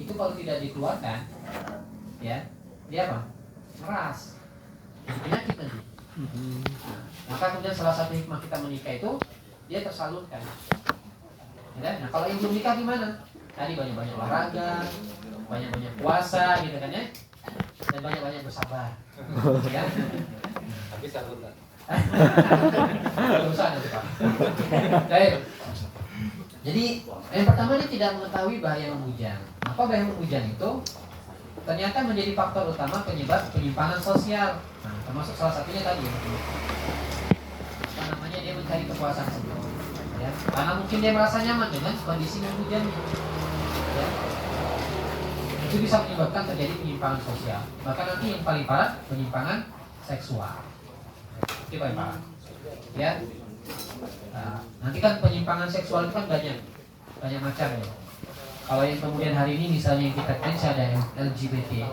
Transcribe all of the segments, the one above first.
itu kalau tidak dikeluarkan, ya dia apa? Keras, penyakit nanti. Maka kemudian salah satu hikmah kita menikah itu dia tersalurkan. Ya, nah kalau yang belum nikah gimana? Tadi banyak-banyak olahraga, banyak-banyak puasa, gitu kan ya, dan banyak-banyak bersabar. Ya. Tapi saluran. Urusan itu Pak. Baik. Jadi yang pertama dia tidak mengetahui bahaya membujang. Apa bahaya membujang itu? Ternyata menjadi faktor utama penyebab penyimpangan sosial. Nah, termasuk salah satunya tadi. Apa namanya, dia mencari kepuasan sendiri. Ya, karena mungkin dia merasa nyaman dengan kondisi membujang. Ya. Itu bisa menyebabkan terjadi penyimpangan sosial. Bahkan nanti yang paling parah penyimpangan seksual. Itu paling parah. Ya. Nah, nanti kan penyimpangan seksual itu kan banyak macam ya. Kalau yang kemudian hari ini misalnya yang kita kenal ada LGBT,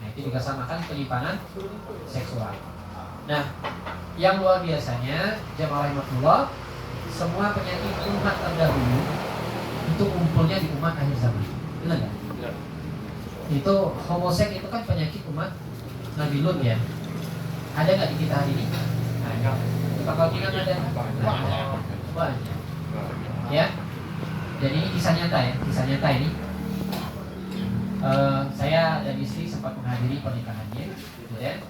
nah itu juga sama kan penyimpangan seksual. Nah, yang luar biasanya jamaah rahimahullah, semua penyakit umat terdahulu itu kumpulnya di umat akhir zaman. Benar nggak? Itu homoseks itu kan penyakit umat Nabi Lut ya. Ada nggak di kita hari ini? Nah, kalau kita ada banyak. Ya. Jadi ini kisah nyata ya, kisah nyata ini. Saya dan istri sempat menghadiri pernikahannya, ya.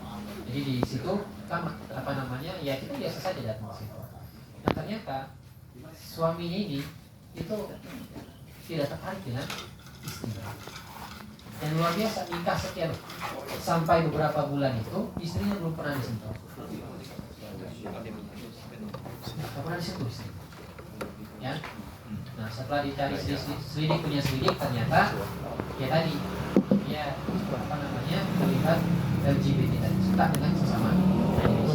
Jadi di situ kan apa namanya, ya kita biasa saja datang ke situ. Dan ternyata suaminya ini itu tidak tertarik dengan istrinya. Dan luar biasa, nikah sekian sampai beberapa bulan itu istrinya belum pernah disentuh. Tidak pernah disentuh istri. Ya. Nah setelah dicari selidik punya selidik, ternyata ya tadi ya apa namanya, terlibat LGBT tadi, suka dengan sesama jenis.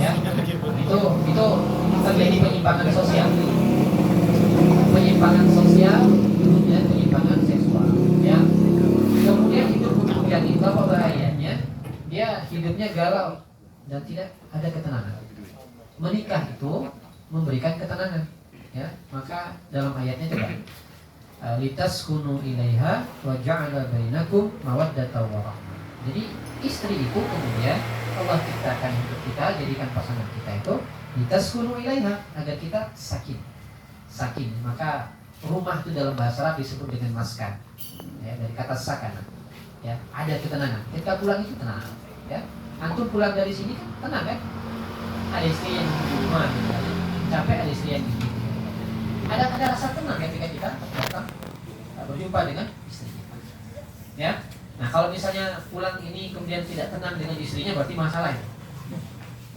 Ya, itu terjadi penyimpangan sosial, ya, penyimpangan seksual. Ya, kemudian hidup yang itu apa bahayanya? Dia hidupnya galau dan tidak ada ketenangan. Menikah itu memberikan ketenangan, ya. Maka dalam ayatnya juga litaskunu ilaiha wa ja'ala bainakum mawaddatan wa rahmah. Jadi istri itu kemudian Allah ciptakan untuk kita, jadikan pasangan kita itu litaskunu ilaiha, agar kita sakin. Maka rumah itu dalam bahasa Arab disebut dengan maskan, ya, dari kata sakana. Ya, ada ketenangan. Ketika pulang itu tenang, ya. Antum pulang dari sini kan tenang kan? Ada istri yang di rumah, capek, ada istri yang di sini. Ada rasa tenang ketika kita datang berjumpa dengan istri kita. Ya. Nah, kalau misalnya pulang ini kemudian tidak tenang dengan istrinya, berarti masalah itu.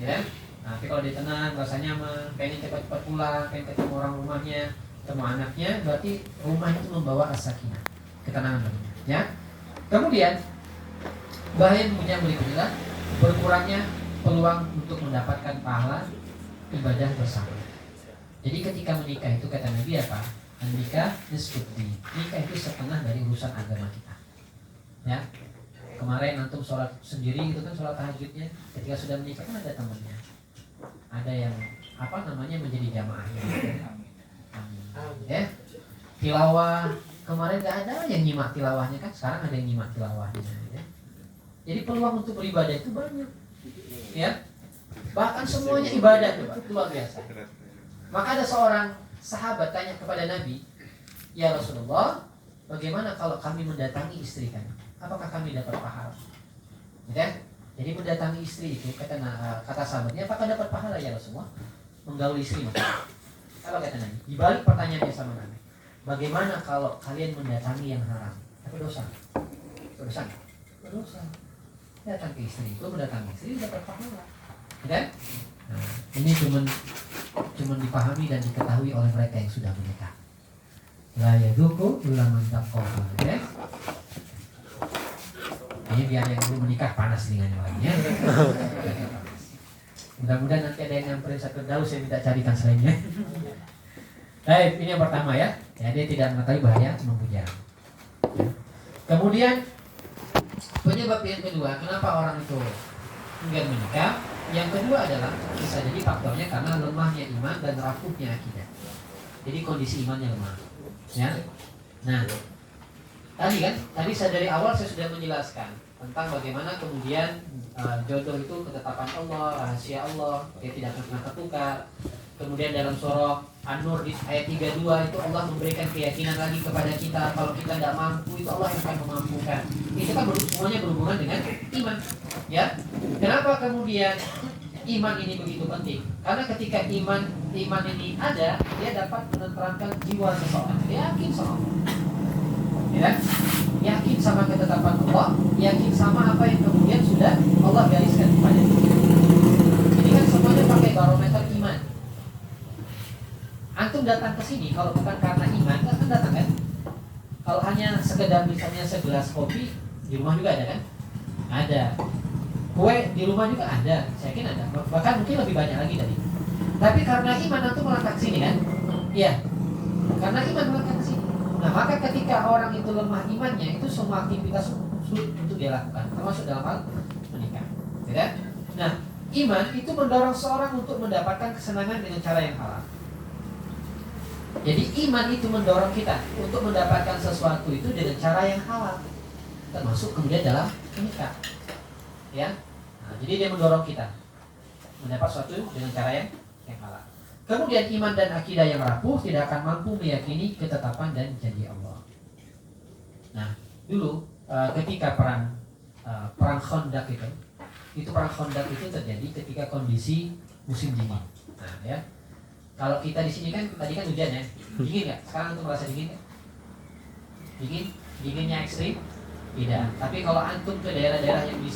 Ya. Nah, tapi kalau dia tenang, rasa nyaman, pengen cepat-cepat pulang, pengen ketemu orang rumahnya, ketemu anaknya, berarti rumah itu membawa as-sakinah, ketenangan baginya. Ya. Kemudian bahaya yang berikutnya, berkurangnya peluang untuk mendapatkan pahala ibadah bersama. Jadi ketika menikah itu kata Nabi apa? Menikah nisfuddin. Nikah itu setengah dari urusan agama kita. Ya. Kemarin antum sholat sendiri itu kan sholat tahajudnya. Ketika sudah menikah kan ada temannya. Ada yang apa namanya menjadi jamaahnya. Ya. Tilawah kemarin nggak ada yang nyimak tilawahnya kan, sekarang ada yang nyimak tilawahnya. Ya. Jadi peluang untuk beribadah itu banyak. Ya. Bahkan semuanya ibadah itu luar biasa. Maka ada seorang sahabat tanya kepada Nabi, "Ya Rasulullah, bagaimana kalau kami mendatangi istri kami? Apakah kami dapat pahala?" Ya? Jadi mendatangi istri itu kata sahabatnya, "Apakah dapat pahala ya Rasulullah?" Menggauli istri. Apa kata Nabi? Di balik pertanyaannya sama Nabi, "Bagaimana kalau kalian mendatangi yang haram?" Apa dosa? Dosa. Datang ke istri itu, mendatangi istri dapat pahala. Ya? Nah, ini cuma dipahami dan diketahui oleh mereka yang sudah menikah. La yaduku illa man taqwa. Ya. Ini biar yang belum menikah panas telinganya lagi ya. Mudah-mudahan nanti ada yang nyamperin satu daus, saya minta carikan selainnya. Baik, ini yang pertama ya. Ya, dia tidak mengetahui bahaya membujang. Ya. Kemudian penyebab yang kedua, kenapa orang itu enggan menikah? Yang kedua adalah bisa jadi faktornya karena lemahnya iman dan rapuhnya akidah. Jadi kondisi imannya lemah. Ya. Nah, tadi saya dari awal saya sudah menjelaskan tentang bagaimana kemudian jodoh itu ketetapan Allah, rahasia Allah, dia tidak akan pernah tertukar. Kemudian dalam surah An-Nur di ayat 32 itu Allah memberikan keyakinan lagi kepada kita kalau kita tidak mampu itu Allah yang akan memampukan. Itu kan semuanya berhubungan dengan iman, ya. Kenapa kemudian iman ini begitu penting? Karena ketika iman ini ada, dia dapat menenteramkan jiwa seseorang. Dia yakin sama Allah, ya, yakin sama ketetapan Allah, yakin sama apa yang kemudian sudah Allah gariskan kepada kita. Ini kan semuanya pakai barometer iman. Antum datang ke sini kalau bukan karena iman, nggak akan datang kan? Kalau hanya sekedar misalnya segelas kopi, di rumah juga ada kan? Ada. Kue di rumah juga ada, saya yakin ada. Bahkan mungkin lebih banyak lagi tadi. Tapi karena iman antum melangkah ke sini kan? Iya. Karena iman melangkah ke sini. Nah, maka ketika orang itu lemah imannya, itu semua aktivitas sulit untuk dia lakukan, termasuk dalam hal menikah. Ya? Nah, iman itu mendorong seorang untuk mendapatkan kesenangan dengan cara yang halal. Jadi iman itu mendorong kita untuk mendapatkan sesuatu itu dengan cara yang halal, termasuk kemudian dalam menikah. Ya, nah, jadi dia mendorong kita mendapat sesuatu dengan cara yang halal. Kemudian iman dan akidah yang rapuh tidak akan mampu meyakini ketetapan dan janji Allah. Nah, dulu ketika perang Khandaq itu perang Khandaq itu terjadi ketika kondisi musim dingin. Nah, ya. Kalau kita di sini kan tadi kan hujan ya, dingin nggak? Sekarang tuh merasa dingin nggak? Dinginnya ekstrim? Tidak. Tapi kalau antum ke daerah-daerah yang bisa